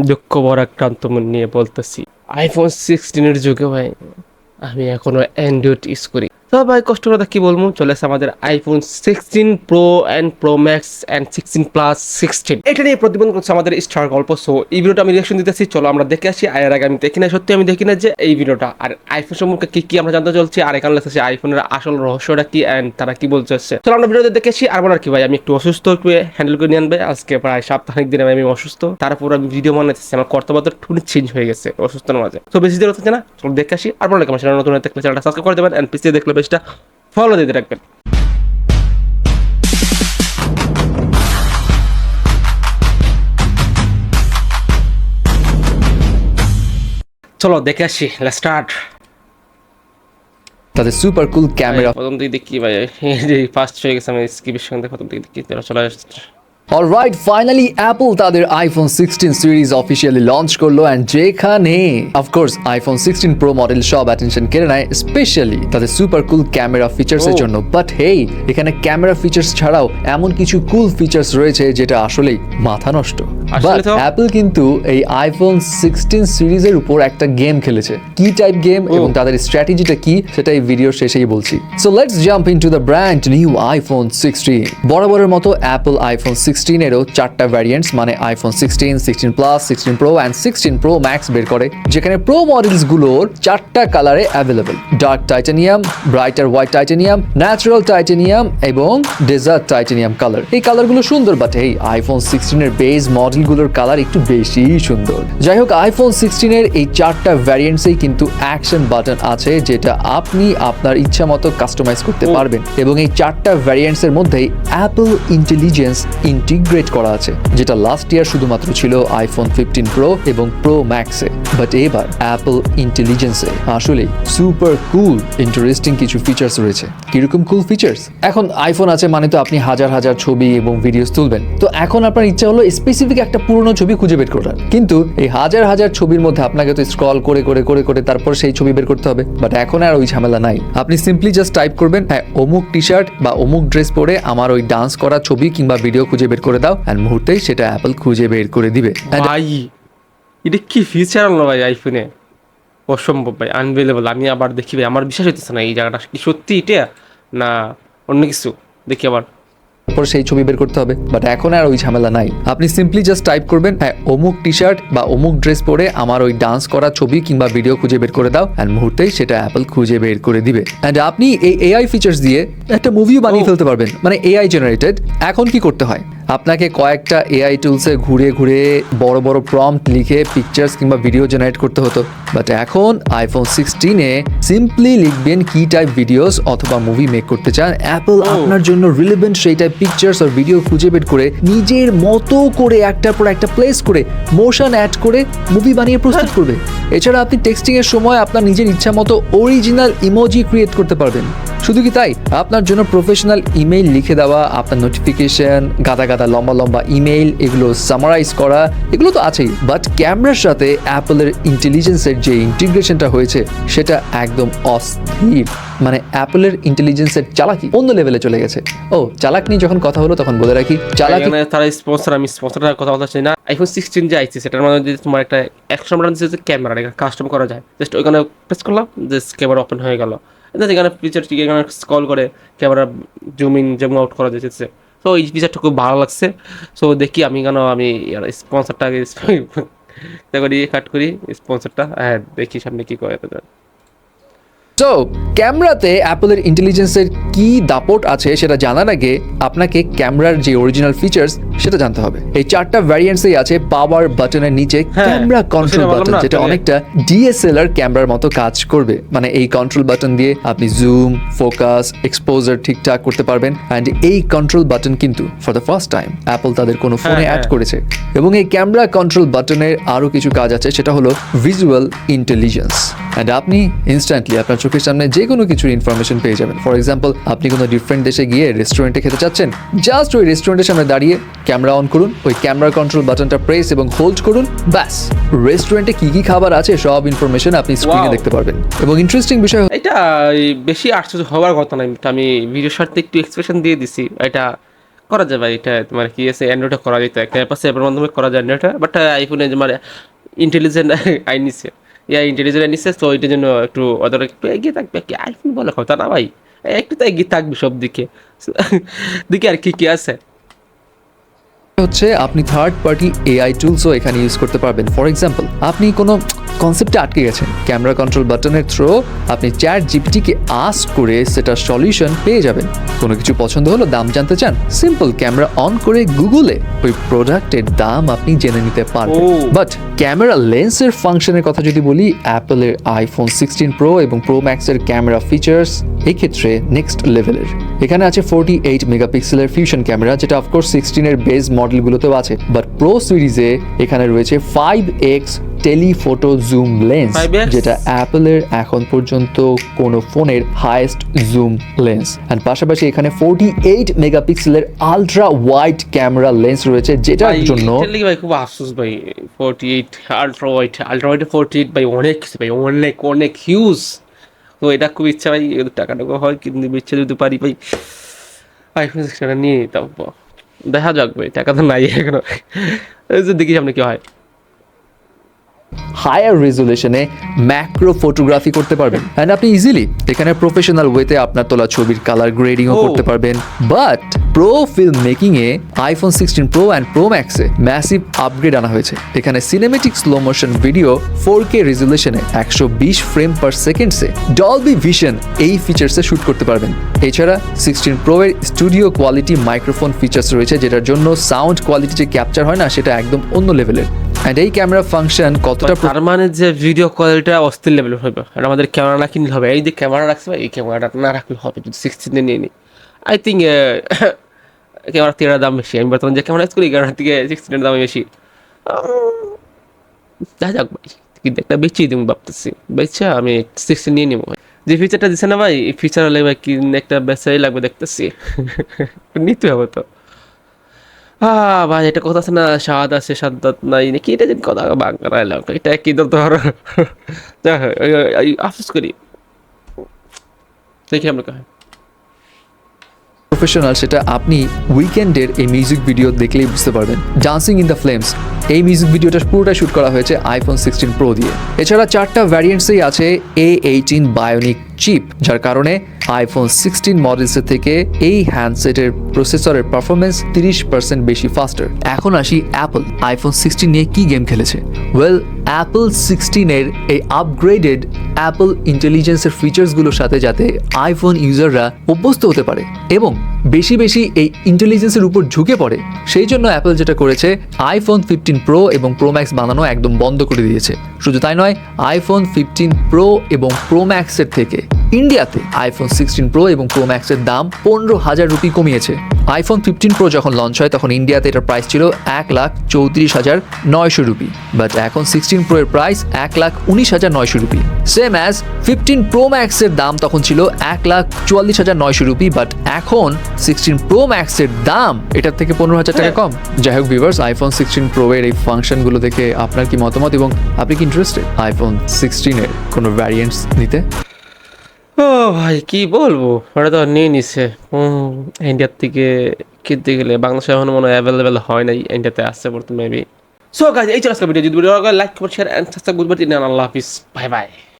দুঃখ ভরাক্রান্ত মন নিয়ে বলতেছি, আইফোন 16 যুগে ভাই আমি এখনো অ্যান্ড্রয়েড ইউজ করি। তো ভাই কষ্ট কথা কি বলবো, চলে আসে আমাদের iPhone 16 pro and pro max and 16 plus 16। এটা নিয়ে প্রতিবেদন করছে আমাদের স্টার গল্প। সো এই ভিডিওটা আমি রিয়াকশন দিতেছি, চলো আমরা দেখে আসি। আর আগে আমি দেখি না, সত্যি আমি দেখি না যে এই ভিডিওটা আর আইফোন সম্পর্কে কি কি আমরা জানতে চলছি, আর এখানে লেগেছে আইফোনের আসল রহস্যটা কি অ্যান্ড তারা কি বলতে চাচ্ছে। চলো আমরা ভিডিওতে দেখে আসি। আর বলার কি ভাই, আমি একটু অসুস্থ, একটু হ্যান্ডেল করে নিয়ে আনবে। আজকে প্রায় সপ্তাহিক দিন আমি অসুস্থ, তারপর আমি ভিডিও বানাইতেছি, আমার কর্তব্য টুনি চেঞ্জ হয়ে গেছে অসুস্থতার মাঝে। তো বেশি দেরি হচ্ছে না, চলো দেখে আসি। আর বলার আমার চ্যানেল নতুন হয়ে থাকলে চ্যানেলটা সাবস্ক্রাইব করে দেবেন অ্যান্ড পিছিয়ে দেখলে পেজটা ফলো দিতে রাখবেন। চলো দেখে আসি, লেটস স্টার্ট। তাদের সুপার কুল ক্যামেরা। প্রথম দিকে দেখি ভাই, ফার্স্ট হয়ে গেছে আমি স্কিপের সঙ্গে। প্রথম দিকে দেখি চলে আসছে। অলরাইট, ফাইনালি অ্যাপল তাদের আইফোন 16 সিরিজ অফিসিয়ালি লঞ্চ করলো অ্যান্ড যেখানে অফকোর্স আইফোন 16 প্রো মডেল সব অ্যাটেনশন কেড়ে নেয়, স্পেশালি তাদের সুপার কুল ক্যামেরা ফিচার্সের জন্য। বাট হেই, এখানে ক্যামেরা ফিচার্স ছাড়াও এমন কিছু কুল ফিচার্স রয়েছে যেটা আসলেই মাথা নষ্ট। বাট অ্যাপল কিন্তু এই আইফোন 16 সিরিজের উপর একটা গেম খেলেছে। কি টাইপ গেম এবং তাদের স্ট্র্যাটেজিটা কি সেটা এই ভিডিও শেষেই বলছি। So let's jump into the brand new iPhone 16। বরাবরের মতো অ্যাপল আইফোন 16 এরও চারটা ভ্যারিয়েন্টস মানে iPhone 16, 16 plus, 16 pro and 16 pro max বের করে, যেখানে প্রো মডেলস গুলোর চারটা কালারে available: dark titanium, brighter white titanium, natural titanium এবং ডেজার্ট টাইটানিয়াম কালার। এই কালারগুলো সুন্দর, বাট এই আইফোন 16 এর বেস মডেলগুলোর কালার একটু বেশি সুন্দর। যাই হোক, আইফোন 16 এর এই চারটা ভ্যারিয়েন্টসেই কিন্তু অ্যাকশন বাটন আছে, যেটা আপনি আপনার ইচ্ছা মতো কাস্টমাইজ করতে পারবেন। এবং এই চারটা ভ্যারিয়েন্টস এর মধ্যেই অ্যাপল ইন্টেলিজেন্স ইন্টিগ্রেট করা আছে, যেটা লাস্ট ইয়ার শুধুমাত্র ছিল আইফোন 15 প্রো এবং প্রো ম্যাক্সে। বাট এবার অ্যাপল ইন্টেলিজেন্সে আসলে সুপার কুল ইন্টারেস্টিং কিছু ফিচার্স রয়েছে। কিরকম কুল ফিচার্স? এখন আইফোন আছে মানে তো আপনি হাজার হাজার ছবি এবং ভিডিওস তুলবেন। তো এখন আপনার ইচ্ছা হলো স্পেসিফিক একটা পুরনো ছবি খুঁজে বের করার, কিন্তু এই হাজার হাজার ছবির মধ্যে আপনাকে তো স্ক্রল করে করে করে করে তারপর সেই ছবি বের করতে হবে। বাট এখন আর ওই ঝামেলা নাই। আপনি সিম্পলি জাস্ট টাইপ করবেন, হ্যাঁ অমুক টি শার্ট বা অমুক ড্রেস পরে আমার ওই ডান্স করা ছবি কিংবা ভিডিও খুঁজে বের করে দাও, এন্ড মুহূর্তেই সেটা অ্যাপল খুঁজে বের করে দিবে। ভাই এটা কি ফিচার আনলো ভাই আইফোনে, অসম্ভব ভাই, আনবিলিভেবল। আমি আবার দেখি ভাই, আমার বিশ্বাস হইতেছে না এই জায়গাটা কি সত্যি এটা না অন্য কিছু। দেখি আবার তারপর সেই ছবি বের করতে হবে। বাট এখন আর ওই ঝামেলা নাই। আপনি সিম্পলি জাস্ট টাইপ করবেন, হ্যাঁ অমুক টি শার্ট বা অমুক ড্রেস পরে আমার ওই ডান্স করা ছবি কিংবা ভিডিও খুঁজে বের করে দাও, এন্ড মুহূর্তেই সেটা অ্যাপল খুঁজে বের করে দিবে। এন্ড আপনি এই এআই ফিচার্স দিয়ে একটা মুভিও বানিয়ে ফেলতে পারবেন, মানে এআই জেনারেটেড। এখন কি করতে হয়, আপনাকে কয়েকটা এআই টুলসে ঘুরে ঘুরে বড় বড় প্রম্পট লিখে পিকচার্স কিংবা ভিডিও জেনারেট করতে হতো। বাট এখন আইফোন 16-এ সিম্পলি লিখবেন কি টাইপ ভিডিওস অথবা মুভি মেক করতে চান, অ্যাপল আপনার জন্য রিলেভেন্ট সেই টাইপ পিকচার্স আর ভিডিও খুঁজে বের করে নিজের মতো করে একটার পর একটা প্লেস করে মোশন অ্যাড করে মুভি বানিয়ে প্রস্তুত করবে। এছাড়া আপনি টেক্সটিং এর সময় আপনার নিজের ইচ্ছা মতো অরিজিনাল ইমোজি ক্রিয়েট করতে পারবেন। শুধু কি তাই, আপনার জন্য প্রফেশনাল ইমেইল লিখে দেওয়া, আপনার নোটিফিকেশন, গাদা গাদা লম্বা লম্বা ইমেইল, এগুলো সামারাইজ করা, এগুলো তো আছেই। বাট ক্যামেরার সাথে অ্যাপলের ইন্টেলিজেন্সের যে ইন্টিগ্রেশনটা হয়েছে সেটা একদম অস্থির। মানে অ্যাপলের ইন্টেলিজেন্সের চালাকি অন্য লেভেলে চলে গেছে। ও চালাক নিয়ে যখন কথা হলো তখন বলে রাখি, চালাকি তারা স্পন্সর, আমি স্পন্সরটার কথা বলতে চাই না। আইফোন 16 যে আইছে সেটার মধ্যে যদি তোমার একটা 100 বাটন দিচ্ছে যে ক্যামেরা, এটা কাস্টম করা যায়। জাস্ট ওইখানে প্রেস করলাম, জাস্ট ক্যামেরা ওপেন হয়ে গেল। এখানে ফিচার ঠিক এখানে স্ক্রল করে camera zoom in zoom out করা যাচ্ছে। তো এই ফিচারটা খুব ভালো লাগছে। সো দেখি আমি কেন আমি স্পন্সরটাকে কাট করি স্পন্সরটা। হ্যাঁ দেখি সামনে কি করে। তো ক্যামেরাতে অ্যাপলের ইন্টেলিজেন্সের কি দাপট আছে সেটা জানার আগে আপনাকে ক্যামেরার যে অরিজিনাল ফিচার্স সেটা জানতে হবে। এই চারটা ভ্যারিয়েন্টসই আছে পাওয়ার বাটনের নিচে ক্যামেরা কন্ট্রোল বাটন, যেটা অনেকটা ডিএসএলআর ক্যামেরার মতো কাজ করবে। মানে এই কন্ট্রোল বাটন দিয়ে আপনি জুম, ফোকাস, এক্সপোজার ঠিকঠাক করতে পারবেন। অ্যান্ড এই কন্ট্রোল বাটন কিন্তু for the first time Apple তাদের কোনো ফোনে অ্যাড করেছে। এবং এই ক্যামেরা কন্ট্রোল বাটনের আরও কিছু কাজ আছে, সেটা হলো ভিজুয়াল ইন্টেলিজেন্স। অ্যান্ড আপনি ইনস্ট্যান্টলি আপনার চোখের সামনে যে কোনো কিছুর ইনফরমেশন পেয়ে যাবেন। ফর এক্সাম্পল, আপনি কোনো ডিফারেন্ট দেশে গিয়ে রেস্টুরেন্টে খেতে চাচ্ছেন, জাস্ট ওই রেস্টুরেন্টের সামনে দাঁড়িয়ে ক্যামেরা অন করুন, ওই ক্যামেরা কন্ট্রোল বাটনটা প্রেস এবং হোল্ড করুন, ব্যাস রেস্টুরেন্টে কি কি খাবার আছে সব ইনফরমেশন আপনি স্ক্রিনে দেখতে পারবেন। এবং ইন্টারেস্টিং বিষয়, এটা বেশি আশ্চর্য হওয়ার কথা না, আমি ভিডিওর সাথে একটু এক্সপ্রেশন দিয়ে দিছি। এটা করা যায় ভাই, এটা তোমার কি আছে অ্যান্ড্রয়েডে করা যেত, একটা অ্যাপ আছে অ্যাপের মাধ্যমে করা যায় অ্যান্ড্রয়েডে, বাট আইফোনে যে মানে ইন্টেলিজেন্ট আই নিছে, ইন্টেলিজেন্ট আই নিছে, তো এটার জন্য একটু ওদের একটু এগিয়ে থাকবে কি, আইফোন বলে কথা না ভাই, একটু তো এগিয়ে থাকবে সব দিকে। দিকে আর কি কি আছে। হচ্ছে আপনি থার্ড পার্টি এআই টুলসও এখানে ইউজ করতে পারবেন। ফর এক্সাম্পল, আপনি কোনো কনসেপ্টে আটকে গেছেন, ক্যামেরা কন্ট্রোল বাটনের থ্রো আপনি চ্যাট জিপিটিকে আস্ক করে সেটার সলিউশন পেয়ে যাবেন। কোনো কিছু পছন্দ হলো, দাম জানতে চান, সিম্পল ক্যামেরা অন করে গুগলে ওই প্রোডাক্টের দাম আপনি জেনে নিতে পারবেন। ও। বাট ক্যামেরা লেন্সের ফাংশনের কথা যদি বলি, অ্যাপলের আইফোন 16 প্রো এবং প্রো ম্যাক্সের ক্যামেরা ফিচার্স এই ক্ষেত্রে নেক্সট লেভেলের। এখানে আছে 48 মেগাপিক্সেলের ফিউশন ক্যামেরা, যেটা অফকোর্স 16 এর বেস মডেলগুলোতেও আছে, বাট প্রো সিরিজে এখানে রয়েছে 5x telephoto zoom lens, 5x? যেটা অ্যাপলের এখন পর্যন্ত কোনো ফোনের হাইয়েস্ট জুম লেন্স। অ্যান্ড পাশাপাশি এখানে 48 মেগাপিক্সেলের আলট্রা ওয়াইড ক্যামেরা লেন্স রয়েছে, যেটার জন্য ভাই খুব আফসোস ভাই, 48 আলট্রা ওয়াইড 48 ভাই অনেক কিছু ভাই, অনেক অনেক হিউজ। তো এটা খুব ইচ্ছা ভাই, টাকা টাকা হয় কিন্তু ইচ্ছা যদি পারি ভাই আইফোন 16 নিয়ে নিতাম। দেখা যাক ভাই, টাকা তো নাই এখনো, দেখি সামনে কি হয়। হায়ার রেজুলেশনে ম্যাক্রো ফটোগ্রাফি করতে পারবেন, অ্যান্ড আপনি ইজিলি এখানে প্রফেশনাল ওয়েতে আপনার তোলা ছবির কালার গ্রেডিংও Oh. করতে পারবেন। বাট প্রো ফিল্ম মেকিং এ আইফোন 16 প্রো অ্যান্ড প্রো ম্যাক্সে ম্যাসিভ আপগ্রেড আনা হয়েছে। এখানে cinematic slow motion video 4K রেজুলেশনে 120 ফ্রেম পার সেকেন্ডসে ডলবি ভিশন এই ফিচার্সে শুট করতে পারবেন। এছাড়া 16 প্রো এর স্টুডিও কোয়ালিটি মাইক্রোফোন ফিচার্স রয়েছে, যেটার জন্য সাউন্ড কোয়ালিটি যে ক্যাপচার হয় না, সেটা একদম অন্য লেভেলের। অ্যান্ড এই ক্যামেরা ফাংশন কতটা তার মানে যে ভিডিও কোয়ালিটিটা অস্থির লেভেল হবে, আর আমাদের ক্যামেরা না কিনলে হবে, এই যে ক্যামেরা রাখছে ভাই, এই ক্যামেরাটা না রাখলে হবে যদি 16 নিয়ে নিই। আই থিঙ্ক ক্যামেরা 13 দাম বেশি, আমি বর্তমানে যে ক্যামেরা ইউজ করি ক্যামেরা থেকে 16 দাম বেশি। দেখা যাক ভাই, কিন্তু একটা বেচেই দিব ভাবতেছি, বেচা আমি 16 নিয়ে নিবো। যে ফিচারটা দিছে না ভাই, এই ফিচার হলে ভাই কি একটা বেচাই লাগবে দেখতেছি, নিতে হবে তো। ভাই এটা কথা আছে না, স্বাদ আছে সাদ্দাত নাই নাকি, এটা যদি কথা বাংলা এলাম, এটা কি ধর আফসোস করি, দেখি আমরা কয়। প্রফেশনাল সেটা আপনি উইকেন্ডের এই মিউজিক ভিডিও দেখলেই বুঝতে পারবেন। ডান্সিং ইন দ্য ফ্লেমস এই মিউজিক ভিডিওটা পুরোটা শুট করা হয়েছে আইফোন 16 প্রো দিয়ে। এছাড়া 4টা ভ্যারিয়েন্টসেই আছে A18 বায়োনিক চিপ, যার কারণে আইফোন 16 মডেলসের থেকে এই হ্যান্ডসেটের প্রসেসরের পারফরমেন্স 30% বেশি ফাস্টার। এখন আসি অ্যাপল আইফোন 16 নিয়ে কি গেম খেলেছে। ওয়েল, অ্যাপল 16 এর এই আপগ্রেডেড অ্যাপল ইন্টেলিজেন্সের ফিচার্সগুলোর সাথে যাতে আইফোন ইউজাররা অভ্যস্ত হতে পারে এবং বেশি বেশি এই ইন্টেলিজেন্সের উপর ঝুঁকে পড়ে, সেই জন্য অ্যাপল যেটা করেছে, আইফোন 15 প্রো এবং প্রো ম্যাক্স বানানো একদম বন্ধ করে দিয়েছে। শুধু তাই নয়, আইফোন 15 প্রো এবং প্রো ম্যাক্সের থেকে ইন্ডিয়াতে আইফোন 16 প্রো এবং প্রো ম্যাক্সের দাম 15,000 রুপি কমিয়েছে। আইফোন 15 প্রো যখন লঞ্চ হয় তখন ইন্ডিয়াতে এটার প্রাইস ছিল 1,34,900 রুপি, বাট এখন 16 প্রো এর price 1,19,900 rupee. Same as 15 pro ম্যাক্সের দাম তখন ছিল 1,44,900 রুপি, বাট এখন 16 প্রো ম্যাক্সের দাম এটার থেকে 15,000 টাকা কম। যাই হোক ভিউয়ার্স, আইফোন 16 প্রো এর এই ফাংশনগুলো দেখে আপনার কি মতামত এবং আপনি কি ইন্টারেস্টেড আইফোন 16 এর কোনো ভ্যারিয়েন্টস নিতে? ও ভাই কি বলবো, ওটা তো নিয়ে নিছে ইন্ডিয়ার থেকে কিনতে গেলে, বাংলাদেশে এখনো মনে হয় অ্যাভেলেবেল হয় নাই, ইন্ডিয়াতে আসছে বর্তমানে মেবি। সো গাইজ, এই ছিল আজকের ভিডিও, যদি video like comment share and subscribe করবেন। আল্লাহ হাফিজ, বাই বাই।